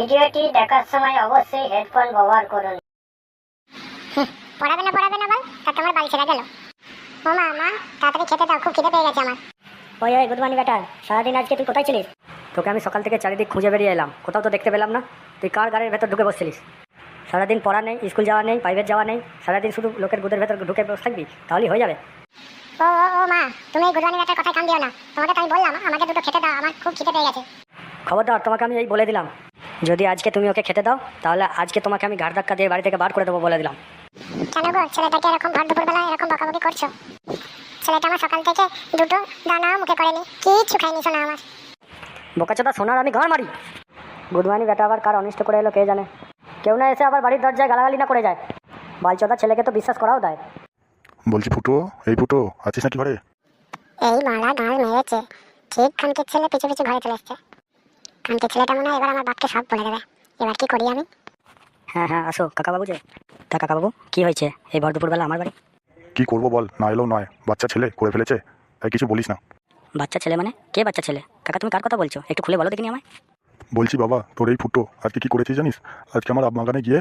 ভিডিওটি দেখার সময় অবশ্যই হেডফোন ব্যবহার করুন। পড়াবে না বল, তা তোমার বাড়ি ছেড়ে গেল। ও মা, তাড়াতাড়ি খেতে দাও, খুব খিদে পেয়ে গেছে আমার। ওই গুড মর্নিং বেটা, সারাদিন আজকে তুই কোথায় ছিলিস? তোকে আমি সকাল থেকে চারিদিক খুঁজে বেরিয়ে এলাম, কোথাও তো দেখতে পেলাম না। তুই কার গাড়ির ভেতর ঢুকে বসছিলিস? সারাদিন পড়া নেই, স্কুল যাওয়া নেই, প্রাইভেট যাওয়া নেই, সারাদিন শুধু লোকের গুদের ভেতর ঢুকে বসে থাকবি, তাহলেই হয়ে যাবে। ও মা, তুমি এই গুডওয়ানি ব্যাটার কথায় কান দিও না। তোমাকে তো আমি বললাম আমাকে দুটো খেতে দাও, আমার খুব খিদে পেয়ে গেছে। খবরদার, তোমাকে আমি এই বলে দিলাম, যদি আজকে তুমি ওকে খেতে দাও তাহলে আজকে তোমাকে আমি ঘাড় ধাক্কা দিয়ে বাড়ি থেকে বার করে দেবো বলে দিলাম। কেন গো, ছেলেটাকে এরকম ভর দুপুরবেলা এরকম বকাবকি করছো? ছেলেটা আমার সকাল থেকে দুটো দানা মুখে করেনি, কিচ্ছু খাইনি শোনা আমার। বোকাচোদা সোনার আমি গাঁড় মারি। গুদমানি বেটা আবার কার অনিষ্ট করে এলো কে জানে। কেউ না এসে আবার বাড়ির দরজায় গালাগালি না করে যায়। বালচোদা ছেলেকে তো বিশ্বাস করাও দেয়। বলছি ফুটো, এই ফুটো আছিস নাকি ঘরে? এই মারা গাঁড় মেরেছে, ঠিক খানকের ছেলে পিছু পিছু ঘরে চলে এসছে। খানকের ছেলেটা মনে হয় এবার আমার বাপকে সব বলে দেবে। এবার কি করি আমি? হ্যাঁ আসো কাকাবাবু যে। তা কাকাবাবু কি হয়েছে এই ভর দুপুরবেলা আমার বাড়ি? কি করবো বল, না এলেও নয়, বাচ্চা ছেলে করে ফেলেছে, তাই কিছু বলিস না। বাচ্চা ছেলে মানে কে বাচ্চা ছেলে? কাকা তুমি কার কথা বলছো, একটু খুলে বলো দেখিনি আমায়। বলছি বাবা, তোর এই ফুটো আজকে কি করেছিস জানিস? আজকে আমার আম বাগানে গিয়ে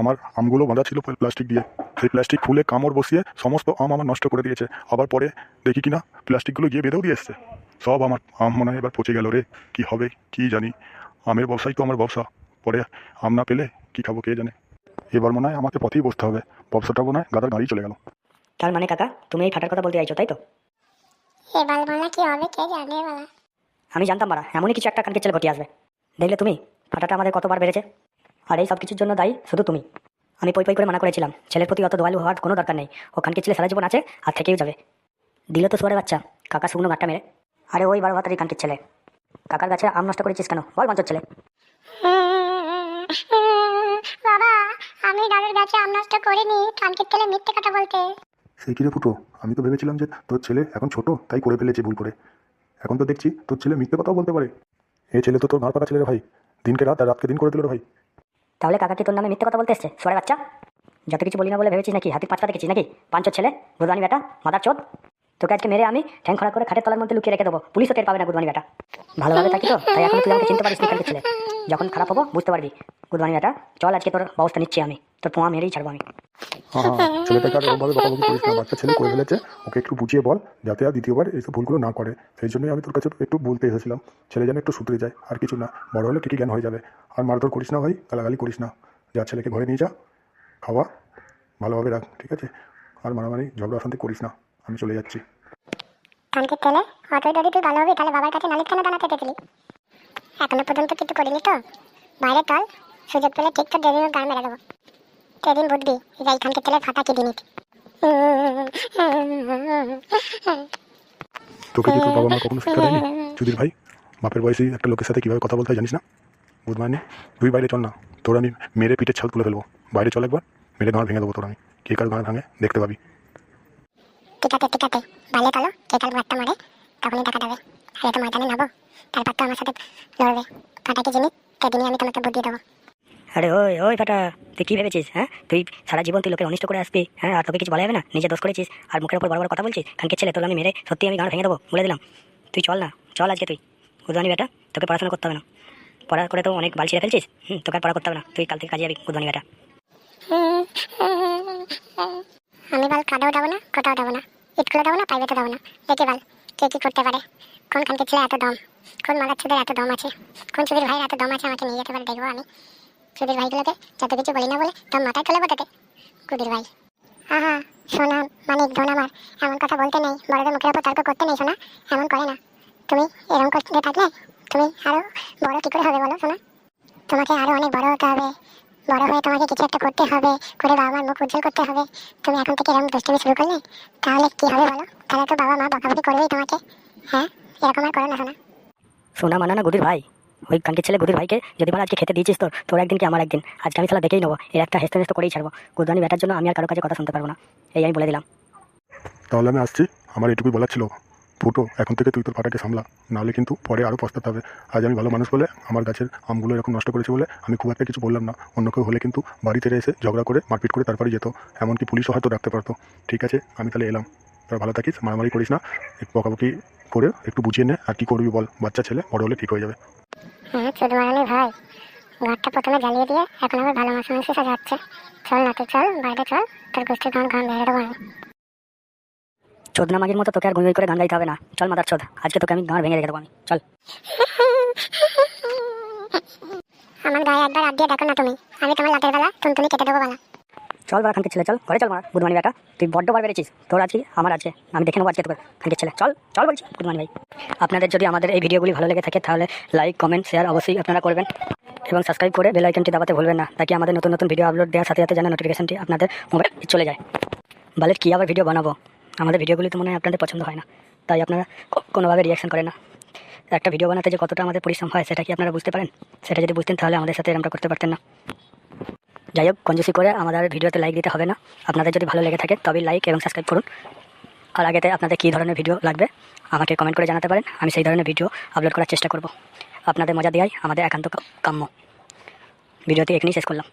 আমার আমগুলো বাঁধা ছিল প্লাস্টিক দিয়ে, সেই প্লাস্টিক খুলে কামড় বসিয়ে সমস্ত আম আমার নষ্ট করে দিয়েছে। আবার পরে দেখি কিনা প্লাস্টিকগুলো গিয়ে বেঁধেও দিয়ে এসছে। সব আমার আম মনে হয় এবার পচে গেল রে, কি হবে কি জানি। আমের ব্যবসাই তো আমার ব্যবসা, পরে আম না পেলে কি খাবো কে জানে। এবার মনে হয় আমাকে পথেই বসতে হবে, ব্যবসাটা মনে হয় গাদার গাড়ি চলে গেল। তার মানে কাকা তুমি এই ফাটার কথা বলতে চাইছো তাই তো? এবার বলা কি হবে কে জানে বাবা। আমি জানতাম মারা এমনই কিছু একটা কানকে ছেলে ঘটিয়ে আসবে। দেখলে তুমি ফাটাটা আমাদের কতবার বেড়েছে, আর এই সব কিছুর জন্য দায়ী শুধু তুমি। আমি পই পই করে মানা করেছিলাম ছেলের প্রতি অত দয়ালু হওয়ার কোনো দরকার নেই, ও খানকে ছেলে সারা জীবন আছে আর থেকেও যাবে। দিল তো সোয়ারে বাচ্চা কাকা শুকনো গাঁটটা মেরে। আরে ওই 12 ভাতারি কানকের ছেলে, কাকার গাছে আম নষ্ট করেছিস কেন বল বাঞ্চর ছেলে। বাবা, আমি ডালের গাছে আম নষ্ট করিনি, কানকের ছেলে মিথ্যে কথা বলতে। সেই কিরে ফুটো, আমি তো ভেবেছিলাম যে তোর ছেলে এখন ছোট তাই করে ফেলেছে ভুল করে। এখন তো দেখছি তোর ছেলে মিথ্যে কথাও বলতে পারে। এই ছেলে তো তোর ঘর পাকা ছেলের ভাই, দিনকে রাত আর রাতকে দিন করে দিল রে ভাই। তাহলে কাকা কি তোর নামে মিথ্যে কথা বলতে এসছে সোয়ারে বাচ্চা? যত কিছু বলি না বলে ভেবেছিস নাকি হাতির পাঁচটা দেখেছিস নাকি? পাঞ্চর ছেলে গুদবানি বেটা মাদার চোদ, তোকে আজকে মেরে আমি ঠ্যাং খড়া করে খাটের তলার মধ্যে লুকিয়ে রেখে দেবো, পুলিশও টের পাবে না গুদবানি বেটা। ভালোভাবে থাকি তো তাই এখন তুই আমাকে চিনতে পারিস নি কানকের ছেলে, যখন খারাপ হবো বুঝতে পারবি। গুদবানি বেটা চল আজকে তোর ব্যবস্থা নিচ্ছি আমি, তোর পোয়া মেরেই ছাড়বো আমি। হ্যাঁ, ছেলেটাকে আর এরকমভাবে বকাবকি করিস না, বাচ্চা ছেলে করে ফেলেছে, ওকে একটু বুঝিয়ে বল যাতে আর দ্বিতীয়বার এইসব ভুলগুলো না করে। সেই জন্যই আমি তোর কাছে একটু বলতে এসেছিলাম, ছেলে যেন একটু শুধরে যায়, আর কিছু না, বড় হলে ঠিকই জ্ঞান হয়ে যাবে। আর মারধর করিস না ভাই, গালাগালি করিস না, যা ছেলেকে ঘরে নিয়ে যা, খাওয়া ভালোভাবে রাখ, ঠিক আছে? আর মারামারি ঝগড়া অশান্তি করিস না, আমি চলে যাচ্ছি। কানকের ছেলে, অতই যদি তুই ভালো হবি তাহলে বাবার কাছে নালিশ কেন দাঁড়াতে গেছিলি? এখনো পর্যন্ত কিছু করিনি তো, বাইরে চল, সুযোগ পেলে ঠিক তো দেরিও গান মেরে দেবো। সেদিন বুঝবি যে এই কানকের ছেলে ফাটা কি জিনিস। তোকে কি তোর বাবা মা কখনো শিক্ষা দেয়নি চুদির ভাই? বাপের বয়সী একটা লোকের সাথে কীভাবে কথা বলতে হয় জানিস না? বুঝবানি, তুই বাইরে চল না, তোর আমি মেরে পিঠে ছাল তুলে ফেলবো। বাইরে চল একবার, মেরে গাঁড় ভেঙে দেবো তোর আমি, কে কার গাঁড় ভাঙে দেখতে পাবি। ঠিক আছে, বাইরে চলো, কে কাল বার্তা মারে তখনই দেখা যাবে। আরে তো ময়দানে নাবো, তারপর তো আমার সাথে লড়বে। ফাটা কি জিনিস সেদিনই আমি তোমাকে বুঝিয়ে দেবো। আরে ওই ফাটা, তুই কি ভেবেছিস? হ্যাঁ তুই সারা জীবন তুই লোকের অনিষ্ট করে আসবি, হ্যাঁ আর তোকে কিছু বলা যাবে না? নিজে দোষ করেছিস আর মুখের উপর বড় বড় কথা বলছিস। কানকে ছেলে তোর আমি মেরে সত্যি আমি গাঁড় ভেঙে দেবো বলে দিলাম। তুই চল না, চল আজকে তুই গুদবানি বেটা, তোকে পড়াশোনা করতে হবে না, পড়া করে তো অনেক বাল ছিঁড়ে ফেলছিস। তোকে আর পড়া করতে হবে না, তুই কাল থেকে কাজে যাবি গুদবানি বেটা। আমি বল কাদাও দেবো না, কোথাও দেবো না, স্কুলে দেবো না, প্রাইভেটে দেবো না। দেখি বল কে কি করতে পারে, কোন কানকের ছেলে এত দম, কোন মালার ছেলের এত দম আছে, কোন চুদির ভাইয়ের এত দম আছে আমাকে নিয়ে যেতে পারে দেখবো আমি। চুদির ভাইগুলোকে যত কিছু বলি না বলে তোর মাথায় তুলে বটাতে কুদির ভাই। আহা সোনা মানিক ধন আমার, এমন কথা বলতে নেই, বড়দের মুখের উপর তর্ক করতে নেই সোনা, এমন করে না। তুমি এরকম করতে থাকলে তুমি আরো বড় কি করে হবে বলো সোনা? তোমাকে আরো অনেক বড় হতে হবে, বড় হয়ে তোমাকে কিছু একটা করতে হবে, করে বাবা মার মুখ উজ্জ্বল করতে হবে। তুমি এখন থেকে এরকম দুষ্টুমি শুরু করলে তাহলে কি হবে বলো? তাহলে তো বাবা মা বকাবকি করবেই তোমাকে। হ্যাঁ, এরকম আর করো না সোনা। সোনা মানা না গুদির ভাই, ওই কানকের ছেলে গুদির ভাইকে যদি বলে আজকে খেতে দিয়েছিস তোর একদিন কি আমার একদিন, আজকে আমি তাহলে দেখেই নেবো, এর একটা হেস্ত হেস্ত করেই ছাড়বো। গুদবানি বেটার জন্য আমি আর কারো কাছে কথা শুনতে পারবো না, এই আমি বলে দিলাম। তাহলে আমি আসছি, আমার এটুকুই বলার ছিল। ফুটো, এখন থেকে তুই তোর ফাটাকে সামলা, নাহলে কিন্তু পরে আরও পস্তাতে হবে। আজ আমি ভালো মানুষ বলে আমার গাছের আমগুলো এরকম নষ্ট করেছে বলে আমি খুব একটা কিছু বললাম না, অন্য কেউ হলে কিন্তু বাড়িতে এসে ঝগড়া করে মারপিট করে তারপরে যেত, এমনকি পুলিশও হয়তো ডাকতে পারতো। ঠিক আছে, আমি তাহলে এলাম, তোর ভালো থাকিস, মারামারি করিস না, একটু বকাবকি করে একটু বুঝিয়ে নে, আর কী করবি বল, বাচ্চা ছেলে বড় হলে ঠিক হয়ে যাবে। হ্যাঁ ছোট মানে ভাই, ঘরটা প্রথমে জ্বালিয়ে দিয়ে এখন আবার ভালো মাসে মাসে সাজাচ্ছে। চল না তুই চল, বাইরে চল, তোর গোষ্ঠীর গান গান বেড়ে দেবো আমি। চোদনা মাগির মতো তোকে আর গুঁড়ি করে গান গাইতে হবে না। চল মাদার চোদ, আজকে তোকে আমি গান ভেঙে রেখে দেবো আমি। চল। আমার গায়ে একবার হাত দিয়ে দেখো না তুমি, আমি তোমার লাটের বেলা টুনটুনি কেটে দেবো বালা। চল বাড়া খানকে ছেলে, চল ঘরে চল মারা বুধমানি বেটা। তুই বড্ড বার বেড়েছিস, তোর আজকে আমার আছে, আমি দেখে নেবো আজকে তোকে খানকে ছেলে। চল চল বলছি বুধমানি ভাই। আপনাদের যদি আমাদের এই ভিডিওগুলি ভালো লেগে থাকে তাহলে লাইক কমেন্ট শেয়ার অবশ্যই আপনারা করবেন এবং সাবস্ক্রাইব করে বেল আইকনটি দাবাতে ভুলবেন না, তাকে আমাদের নতুন নতুন ভিডিও আপলোড দেওয়ার সাথে সাথে যেন নোটিফিকেশনটি আপনাদের মোবাইল চলে যায়। বালের কী আবার ভিডিও বানাবো, আমাদের ভিডিওগুলি তো মনে হয় আপনাদের পছন্দ হয় না, তাই আপনারা কোনোভাবে রিয়াকশন করেন না। একটা ভিডিও বানাতে যে কতটা আমাদের পরিশ্রম হয় সেটা কি আপনারা বুঝতে পারেন? সেটা যদি বুঝতেন তাহলে আমাদের সাথে এরকমটা করতে পারতেন না। যাই হোক, কঞ্জুসি করে আমাদের ভিডিওতে লাইক দিতে হবে না। আপনাদের যদি ভালো লেগে থাকে তবেই লাইক এবং সাবস্ক্রাইব করুন। আর আগেতে আপনাদের কী ধরনের ভিডিও লাগবে আমাকে কমেন্ট করে জানাতে পারেন, আমি সেই ধরনের ভিডিও আপলোড করার চেষ্টা করব। আপনাদের মজা দেওয়াই আমাদের একান্ত কাম্য। ভিডিওটি এখানেই শেষ করলাম।